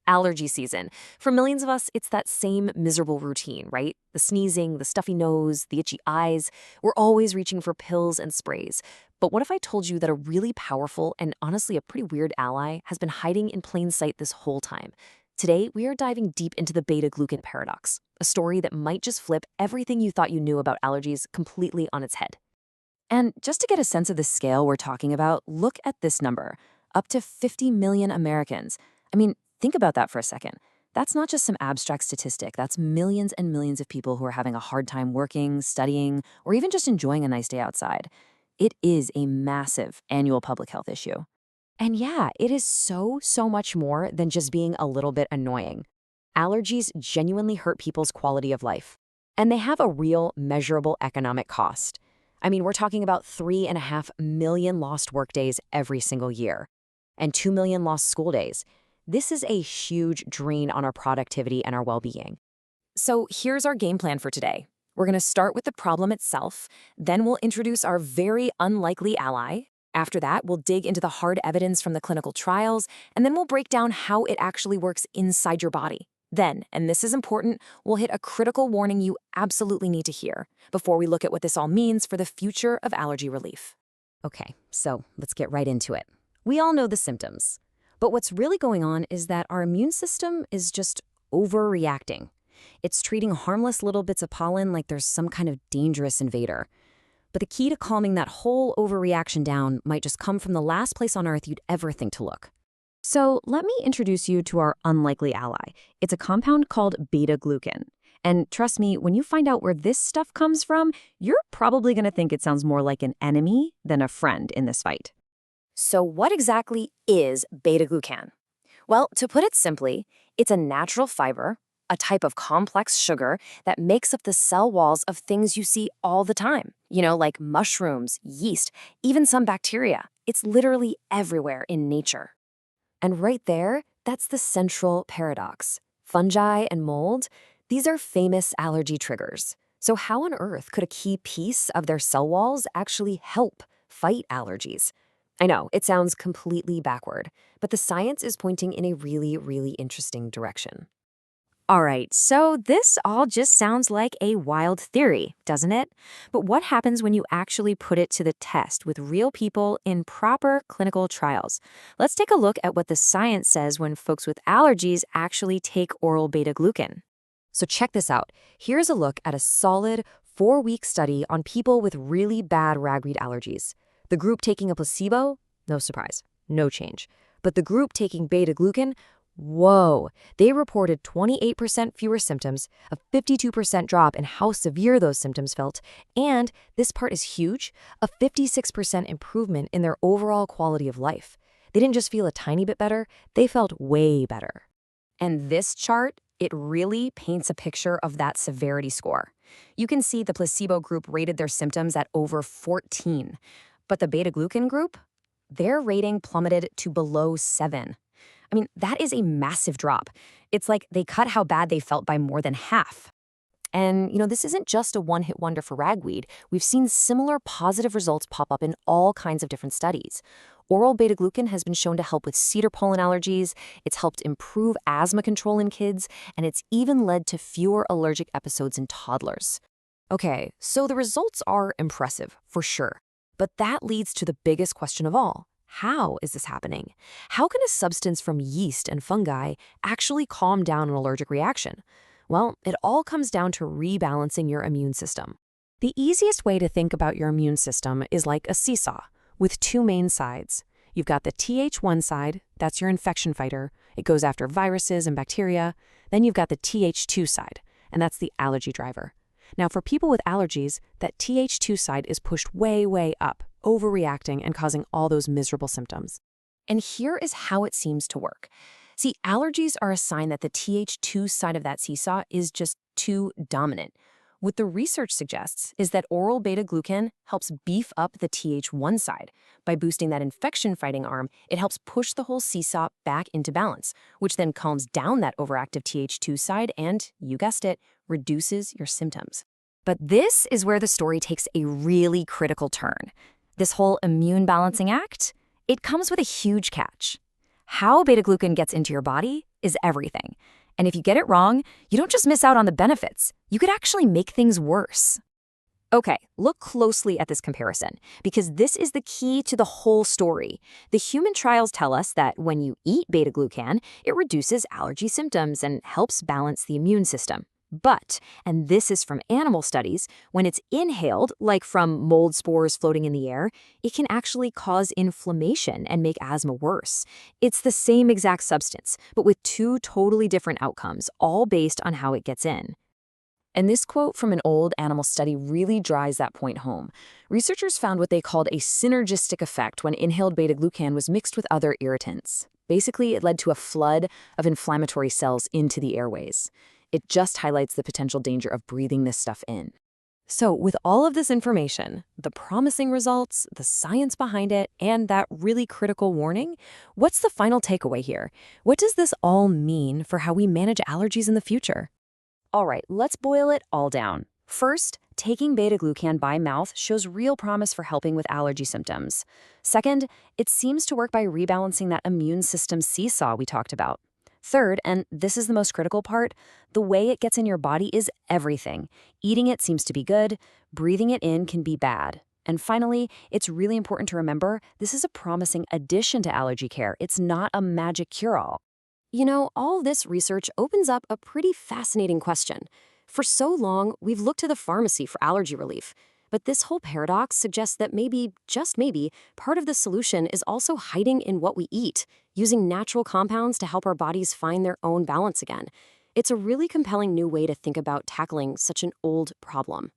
Allergy season. For millions of us, it's that same miserable routine, right? The sneezing, the stuffy nose, the itchy eyes. We're always reaching for pills and sprays. But what if I told you that a really powerful and honestly a pretty weird ally has been hiding in plain sight this whole time? Today, we are diving deep into the beta-glucan paradox, a story that might just flip everything you thought you knew about allergies completely on its head. And just to get a sense of the scale we're talking about, look at this number, up to 50 million Americans. I mean, think about that for a second. That's not just some abstract statistic. That's millions and millions of people who are having a hard time working, studying, or even just enjoying a nice day outside. It is a massive annual public health issue. And yeah, it is so much more than just being a little bit annoying. Allergies genuinely hurt people's quality of life. And they have a real, measurable economic cost. I mean, we're talking about 3.5 million lost workdays every single year, and 2 million lost school days. This is a huge drain on our productivity and our well-being. So here's our game plan for today. We're going to start with the problem itself, then we'll introduce our very unlikely ally. After that, we'll dig into the hard evidence from the clinical trials, and then we'll break down how it actually works inside your body. Then, and this is important, we'll hit a critical warning you absolutely need to hear before we look at what this all means for the future of allergy relief. Okay, so let's get right into it. We all know the symptoms, but what's really going on is that our immune system is just overreacting. It's treating harmless little bits of pollen like there's some kind of dangerous invader. But the key to calming that whole overreaction down might just come from the last place on Earth you'd ever think to look. So let me introduce you to our unlikely ally. It's a compound called beta-glucan. And trust me, when you find out where this stuff comes from, you're probably going to think it sounds more like an enemy than a friend in this fight. So what exactly is beta-glucan? Well, to put it simply, it's a natural fiber, a type of complex sugar that makes up the cell walls of things you see all the time. Like mushrooms, yeast, even some bacteria. It's literally everywhere in nature. And right there, that's the central paradox. Fungi and mold, these are famous allergy triggers. So how on earth could a key piece of their cell walls actually help fight allergies? I know, it sounds completely backward, but the science is pointing in a really interesting direction. All right, so this all just sounds like a wild theory, doesn't it? But what happens when you actually put it to the test with real people in proper clinical trials? Let's take a look at what the science says when folks with allergies actually take oral beta-glucan. So check this out. Here's a look at a solid 4-week study on people with really bad ragweed allergies. The group taking a placebo, no surprise, no change. But the group taking beta-glucan, whoa, they reported 28% fewer symptoms, a 52% drop in how severe those symptoms felt, and, this part is huge, a 56% improvement in their overall quality of life. They didn't just feel a tiny bit better, they felt way better. And this chart, it really paints a picture of that severity score. You can see the placebo group rated their symptoms at over 14, but the beta-glucan group, their rating plummeted to below 7. I mean, that is a massive drop. It's like they cut how bad they felt by more than half. And, this isn't just a one-hit wonder for ragweed. We've seen similar positive results pop up in all kinds of different studies. Oral beta-glucan has been shown to help with cedar pollen allergies, it's helped improve asthma control in kids, and it's even led to fewer allergic episodes in toddlers. Okay, so the results are impressive, for sure. But that leads to the biggest question of all. How is this happening? How can a substance from yeast and fungi actually calm down an allergic reaction? Well, it all comes down to rebalancing your immune system. The easiest way to think about your immune system is like a seesaw with two main sides. You've got the Th1 side, that's your infection fighter. It goes after viruses and bacteria. Then you've got the Th2 side, and that's the allergy driver. Now, for people with allergies, that Th2 side is pushed way up, overreacting and causing all those miserable symptoms. And here is how it seems to work. See, allergies are a sign that the Th2 side of that seesaw is just too dominant. What the research suggests is that oral beta-glucan helps beef up the Th1 side. By boosting that infection-fighting arm, it helps push the whole seesaw back into balance, which then calms down that overactive Th2 side and, you guessed it, reduces your symptoms. But this is where the story takes a really critical turn. This whole immune balancing act, it comes with a huge catch. How beta-glucan gets into your body is everything. And if you get it wrong, you don't just miss out on the benefits. You could actually make things worse. Okay, look closely at this comparison, because this is the key to the whole story. The human trials tell us that when you eat beta-glucan, it reduces allergy symptoms and helps balance the immune system. But, and this is from animal studies, when it's inhaled, like from mold spores floating in the air, it can actually cause inflammation and make asthma worse. It's the same exact substance, but with two totally different outcomes, all based on how it gets in. And this quote from an old animal study really drives that point home. Researchers found what they called a synergistic effect when inhaled beta-glucan was mixed with other irritants. Basically, it led to a flood of inflammatory cells into the airways. It just highlights the potential danger of breathing this stuff in. So with all of this information, the promising results, the science behind it, and that really critical warning, what's the final takeaway here? What does this all mean for how we manage allergies in the future? All right, let's boil it all down. First, taking beta-glucan by mouth shows real promise for helping with allergy symptoms. Second, it seems to work by rebalancing that immune system seesaw we talked about. Third, and this is the most critical part, the way it gets in your body is everything. Eating it seems to be good, breathing it in can be bad. And finally, it's really important to remember this is a promising addition to allergy care. It's not a magic cure-all. You know, all this research opens up a pretty fascinating question. For so long, we've looked to the pharmacy for allergy relief. But this whole paradox suggests that maybe, just maybe, part of the solution is also hiding in what we eat, using natural compounds to help our bodies find their own balance again. It's a really compelling new way to think about tackling such an old problem.